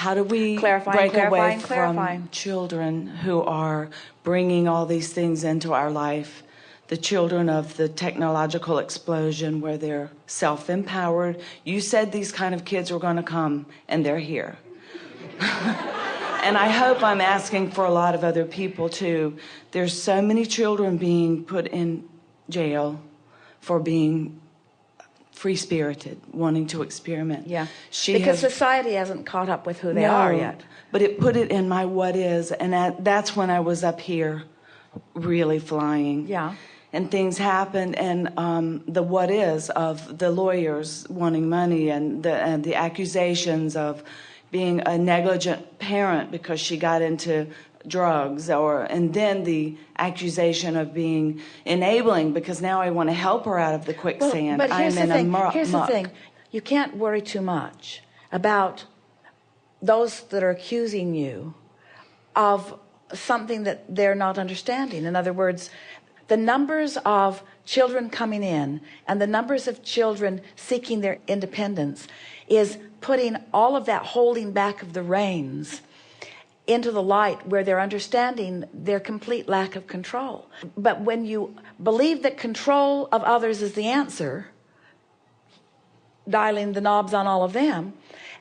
how do we break away from children who are bringing all these things into our life? The children of the technological explosion where they're self-empowered. You said these kind of kids were going to come, and they're here. And I hope I'm asking for a lot of other people too. There's so many children being put in jail for being free-spirited, wanting to experiment. Yeah, because society hasn't caught up with who they are yet. But it put it in my what is, and that's when I was up here really flying. Yeah. And things happened, and the what is of the lawyers wanting money and the accusations of being a negligent parent because she got into drugs, and then the accusation of being enabling because now I want to help her out of the quicksand. But here's the thing. You can't worry too much about those that are accusing you of something that they're not understanding. In other words, the numbers of children coming in and the numbers of children seeking their independence is putting all of that holding back of the reins into the light, where they're understanding their complete lack of control. But when you believe that control of others is the answer, dialing the knobs on all of them,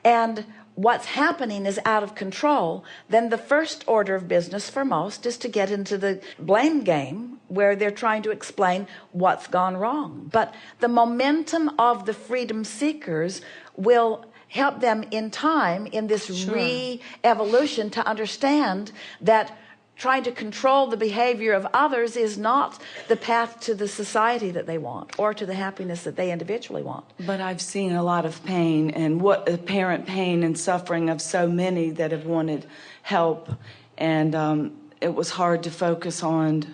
and what's happening is out of control, then the first order of business for most is to get into the blame game where they're trying to explain what's gone wrong. But the momentum of the freedom seekers will help them in time in this re-evolution to understand that trying to control the behavior of others is not the path to the society that they want or to the happiness that they individually want. But I've seen a lot of pain, and what apparent pain and suffering of so many that have wanted help, and it was hard to focus on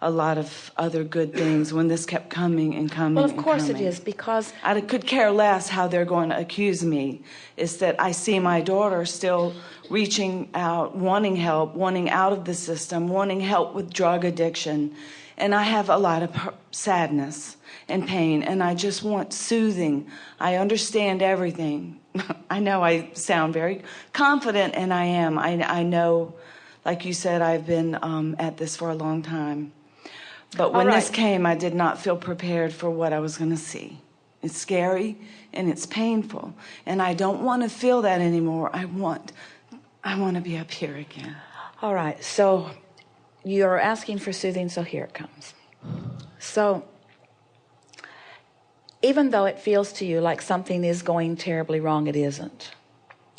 a lot of other good things when this kept coming and coming. Well, of course it is, because I could care less how they're going to accuse me. It's that I see my daughter still reaching out, wanting help, wanting out of the system, wanting help with drug addiction. And I have a lot of sadness and pain, and I just want soothing. I understand everything. I know I sound very confident, and I am. I know, like you said, I've been at this for a long time. But when this came, I did not feel prepared for what I was going to see. It's scary and it's painful, and I don't want to feel that anymore. I want to be up here again. All right, so you're asking for soothing, so here it comes. So even though it feels to you like something is going terribly wrong, it isn't.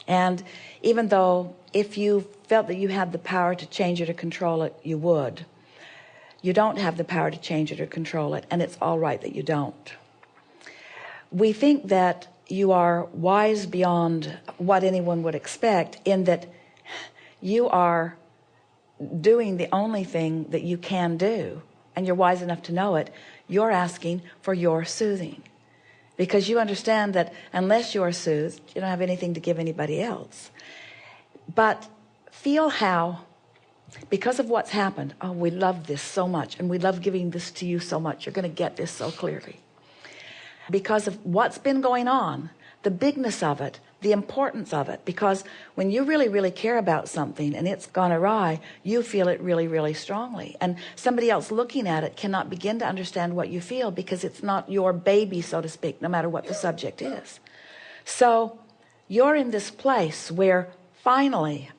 And even though if you felt that you had the power to change it or control it, you would. You don't have the power to change it or control it, and it's all right that you don't. We think that you are wise beyond what anyone would expect, in that you are doing the only thing that you can do, and you're wise enough to know it. You're asking for your soothing, because you understand that unless you are soothed, you don't have anything to give anybody else. But feel how, because of what's happened, oh, we love this so much, and we love giving this to you so much. You're going to get this so clearly. Because of what's been going on, the bigness of it, the importance of it, because when you really, really care about something and it's gone awry, you feel it really, really strongly. And somebody else looking at it cannot begin to understand what you feel, because it's not your baby, so to speak, no matter what the subject is. So you're in this place where finally,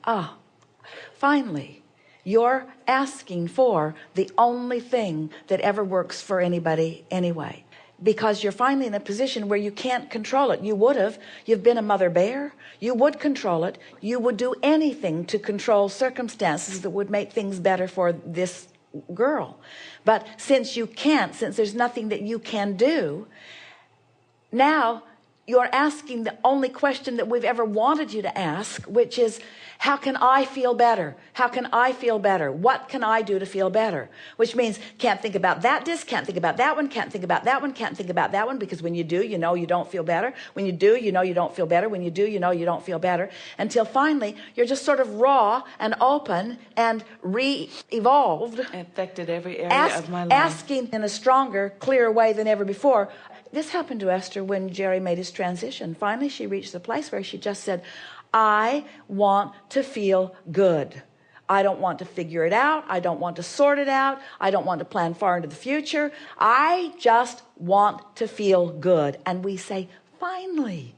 you're asking for the only thing that ever works for anybody anyway, because you're finally in a position where you can't control it. You would have. You've been a mother bear. You would control it. You would do anything to control circumstances that would make things better for this girl. But since you can't, since there's nothing that you can do, now you're asking the only question that we've ever wanted you to ask, which is, how can I feel better? How can I feel better? What can I do to feel better? Which means can't think about that disc, can't think about that one, can't think about that one, can't think about that one, because when you do, you know you don't feel better. When you do, you know you don't feel better. When you do, you know you don't feel better. Until finally, you're just sort of raw and open and re-evolved. It affected every area of my life. Asking in a stronger, clearer way than ever before. This happened to Esther when Jerry made his transition. Finally, she reached the place where she just said, I want to feel good. I don't want to figure it out. I don't want to sort it out. I don't want to plan far into the future. I just want to feel good. And we say, finally,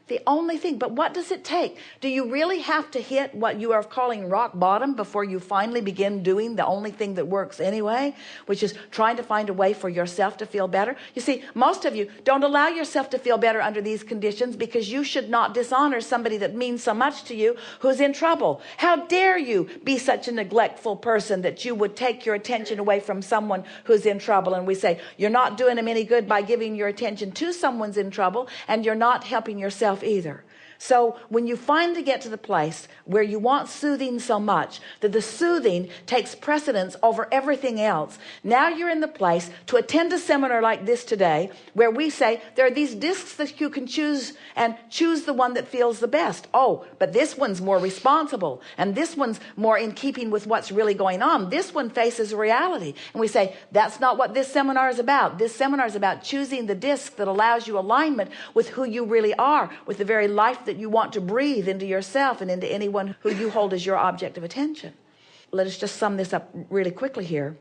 the only thing. But what does it take? Do you really have to hit what you are calling rock bottom before you finally begin doing the only thing that works anyway, which is trying to find a way for yourself to feel better? You see, most of you don't allow yourself to feel better under these conditions because you should not dishonor somebody that means so much to you who's in trouble. How dare you be such a neglectful person that you would take your attention away from someone who's in trouble? And we say, you're not doing them any good by giving your attention to someone's in trouble, and you're not helping yourself either. So when you finally get to the place where you want soothing so much that the soothing takes precedence over everything else, now you're in the place to attend a seminar like this today, where we say there are these discs that you can choose, and choose the one that feels the best. Oh, but this one's more responsible, and this one's more in keeping with what's really going on. This one faces reality. And we say, that's not what this seminar is about. This seminar is about choosing the disc that allows you alignment with who you really are, with the very life that you want to breathe into yourself and into anyone who you hold as your object of attention. Let us just sum this up really quickly here.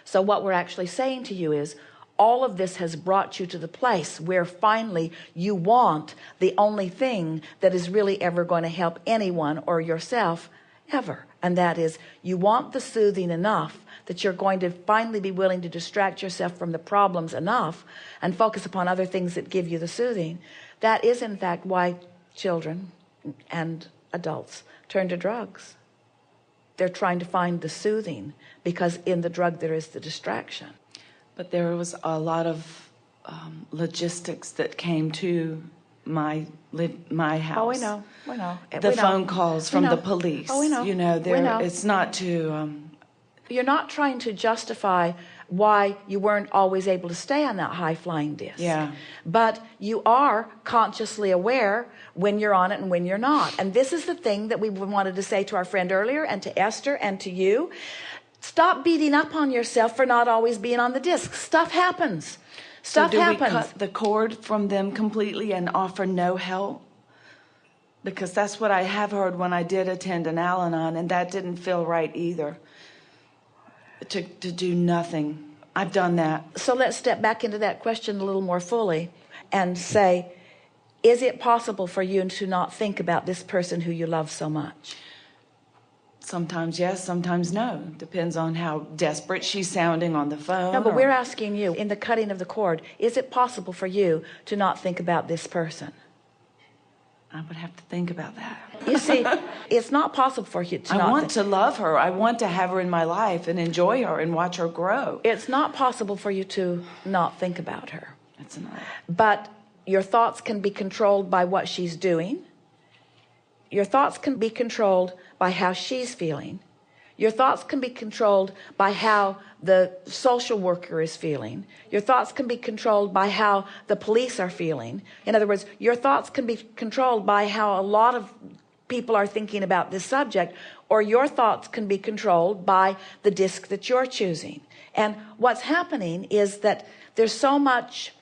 So what we're actually saying to you is, all of this has brought you to the place where finally you want the only thing that is really ever going to help anyone or yourself ever. And that is, you want the soothing enough that you're going to finally be willing to distract yourself from the problems enough and focus upon other things that give you the soothing. That is, in fact, why children and adults turn to drugs. They're trying to find the soothing, because in the drug there is the distraction. But there was a lot of logistics that came to my house. Oh, we know. The phone calls from the police. Oh, we know. You know, We know. it's not to... You're not trying to justify why you weren't always able to stay on that high-flying disc. Yeah. But you are consciously aware when you're on it and when you're not. And this is the thing that we wanted to say to our friend earlier, and to Esther and to you. Stop beating up on yourself for not always being on the disc. Stuff happens. Stuff happens. So do we cut the cord from them completely and offer no help? Because that's what I have heard when I did attend an Al-Anon, and that didn't feel right either. To do nothing. I've done that. So let's step back into that question a little more fully and say, is it possible for you to not think about this person who you love so much? Sometimes yes, sometimes no. Depends on how desperate she's sounding on the phone. No, but we're asking you, in the cutting of the cord, is it possible for you to not think about this person? I would have to think about that. You see, it's not possible for you to I not want to love her. I want to have her in my life and enjoy her and watch her grow. It's not possible for you to not think about her. It's not. But your thoughts can be controlled by what she's doing. Your thoughts can be controlled by how she's feeling. Your thoughts can be controlled by how the social worker is feeling. Your thoughts can be controlled by how the police are feeling. In other words, your thoughts can be controlled by how a lot of people are thinking about this subject, or your thoughts can be controlled by the disc that you're choosing. And what's happening is that there's so much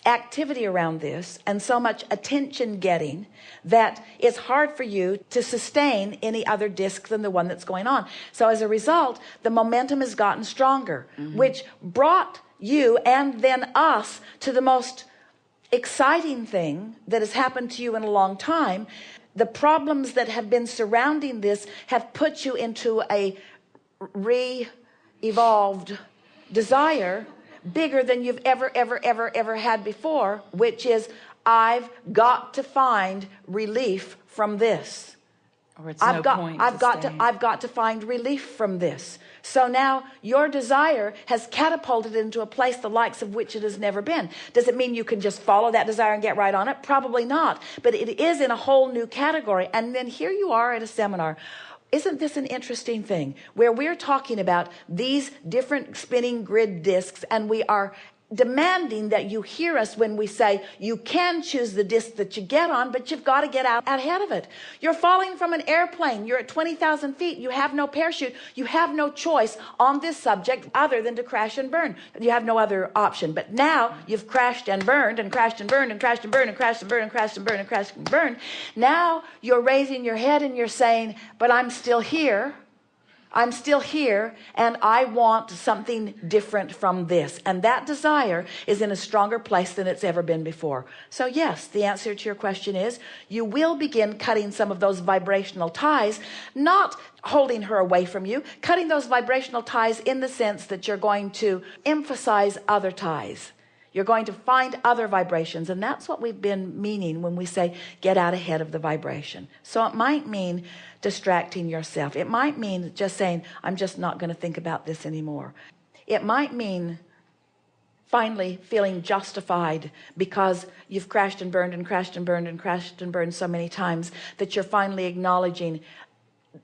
activity around this and so much attention getting that it's hard for you to sustain any other disc than the one that's going on. So as a result, the momentum has gotten stronger, which brought you and then us to the most exciting thing that has happened to you in a long time. The problems that have been surrounding this have put you into a re-evolved desire bigger than you've ever had before, which is, I've got to find relief from this. Or it's I've no got to find relief from this. So now your desire has catapulted into a place the likes of which it has never been. Does it mean you can just follow that desire and get right on it? Probably not. But it is in a whole new category. And then here you are at a seminar. Isn't this an interesting thing where we're talking about these different spinning grid discs, and we are demanding that you hear us when we say you can choose the disc that you get on, but you've got to get out ahead of it. You're falling from an airplane. You're at 20,000 feet. You have no parachute. You have no choice on this subject other than to crash and burn. You have no other option. But now you've crashed and burned and crashed and burned and crashed and burned and crashed and burned and crashed and burned and crashed and burned. Now you're raising your head and you're saying, but I'm still here. I'm still here, and I want something different from this. And that desire is in a stronger place than it's ever been before. So yes, the answer to your question is you will begin cutting some of those vibrational ties, not holding her away from you, cutting those vibrational ties in the sense that you're going to emphasize other ties. You're going to find other vibrations. And that's what we've been meaning when we say get out ahead of the vibration. So it might mean distracting yourself. It might mean just saying, I'm just not going to think about this anymore. It might mean finally feeling justified because you've crashed and burned and crashed and burned and crashed and burned so many times that you're finally acknowledging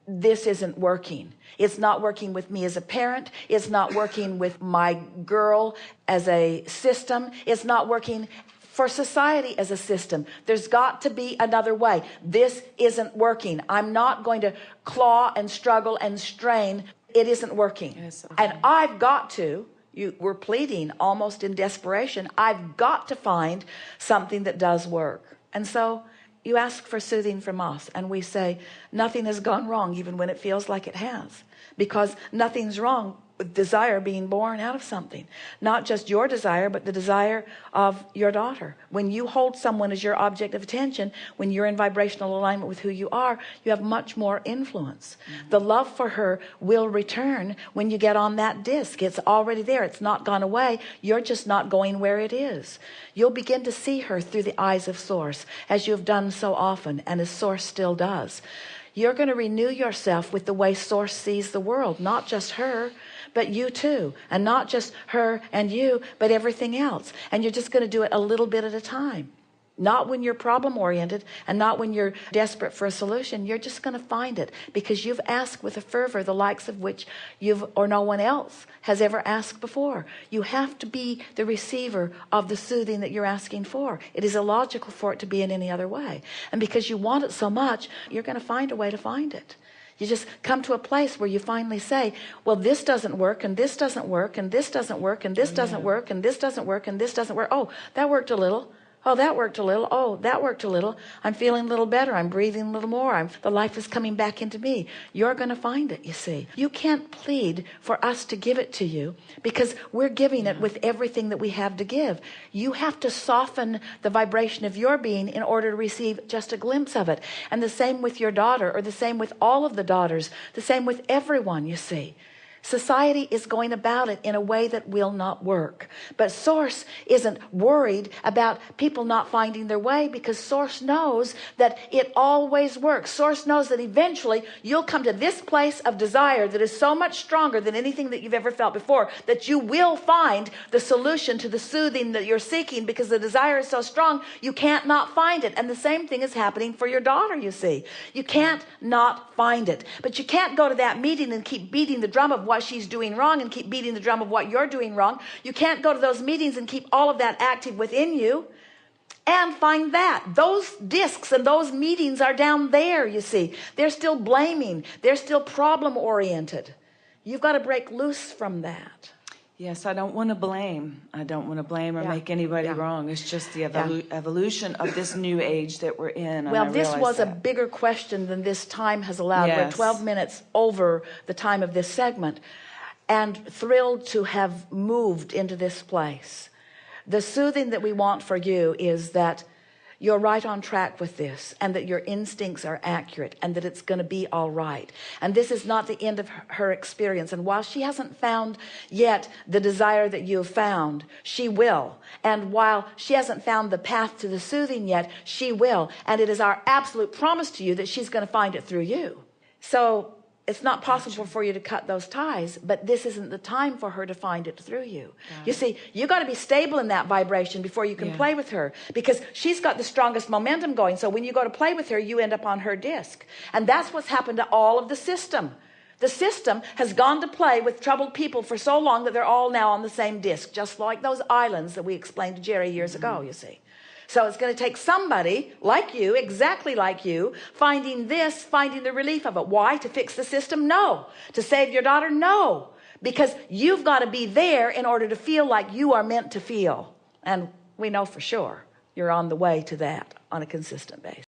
this isn't working. It's not working with me as a parent. It's not working with my girl as a system. It's not working for society as a system. There's got to be another way. This isn't working. I'm not going to claw and struggle and strain. It isn't working. Yes. And I've got to, you were pleading almost in desperation, I've got to find something that does work. And so you ask for soothing from us, and we say nothing has gone wrong even when it feels like it has, because nothing's wrong with desire being born out of something. Not just your desire, but the desire of your daughter. When you hold someone as your object of attention, when you're in vibrational alignment with who you are, you have much more influence. The love for her will return when you get on that disc. It's already there. It's not gone away. You're just not going where it is. You'll begin to see her through the eyes of Source, as you've done so often, and as Source still does. You're going to renew yourself with the way Source sees the world, not just her, but you too. And not just her and you, but everything else. And you're just going to do it a little bit at a time. Not when you're problem oriented and not when you're desperate for a solution. You're just going to find it because you've asked with a fervor the likes of which you've or no one else has ever asked before. You have to be the receiver of the soothing that you're asking for. It is illogical for it to be in any other way. And because you want it so much, you're going to find a way to find it. You just come to a place where you finally say, well, this doesn't work, and this doesn't work, and this doesn't work, and this doesn't work, and this doesn't work, and this doesn't work. Oh, that worked a little. Oh, that worked a little. Oh, that worked a little. I'm feeling a little better. I'm breathing a little more. The life is coming back into me. You're going to find it, you see. You can't plead for us to give it to you because we're giving it with everything that we have to give. You have to soften the vibration of your being in order to receive just a glimpse of it. And the same with your daughter, or the same with all of the daughters, the same with everyone, you see. Society is going about it in a way that will not work. But Source isn't worried about people not finding their way because Source knows that it always works. Source knows that eventually you'll come to this place of desire that is so much stronger than anything that you've ever felt before, that you will find the solution to the soothing that you're seeking because the desire is so strong, you can't not find it. And the same thing is happening for your daughter, you see. You can't not find it. But you can't go to that meeting and keep beating the drum of what she's doing wrong and keep beating the drum of what you're doing wrong. You can't go to those meetings and keep all of that active within you and find that. Those discs and those meetings are down there, you see. They're still blaming. They're still problem oriented. You've got to break loose from that. Yes, I don't want to blame. I don't want to blame or make anybody wrong. It's just the evolution of this new age that we're in. Well, this was a bigger question than this time has allowed. We're 12 minutes over the time of this segment, and thrilled to have moved into this place. The soothing that we want for you is that you're right on track with this, and that your instincts are accurate, and that it's going to be all right. And this is not the end of her experience. And while she hasn't found yet the desire that you have found, she will. And while she hasn't found the path to the soothing yet, she will. And it is our absolute promise to you that she's going to find it through you. So it's not possible for you to cut those ties, but this isn't the time for her to find it through you. You see, you got to be stable in that vibration before you can play with her, because she's got the strongest momentum going. So when you go to play with her, you end up on her disc. And that's what's happened to all of the system. The system has gone to play with troubled people for so long that they're all now on the same disc, just like those islands that we explained to Jerry years ago, you see. So it's going to take somebody like you, exactly like you, finding the relief of it. Why? To fix the system? No. To save your daughter? No. Because you've got to be there in order to feel like you are meant to feel. And we know for sure you're on the way to that on a consistent basis.